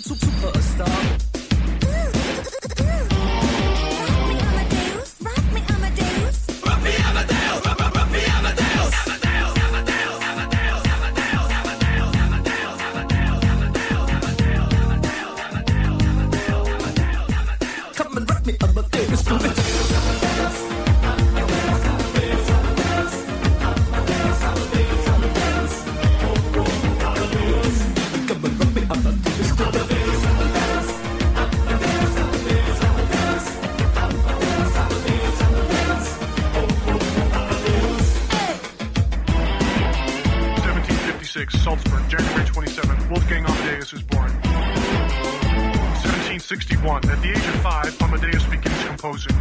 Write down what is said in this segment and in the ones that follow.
Superstar. Come and rock me, Amadeus. Salzburg, January 27th, Wolfgang Amadeus is born. 1761, at the age of 5, Amadeus begins composing.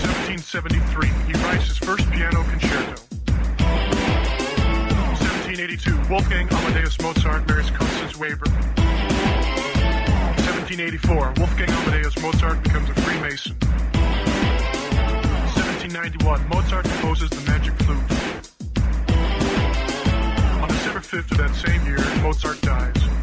1773, he writes his first piano concerto. 1782, Wolfgang Amadeus Mozart marries Constance Weber. 1784, Wolfgang Amadeus Mozart becomes a Freemason. 1791, Mozart composes the Magic Flute. On December 5th of that same year, Mozart dies.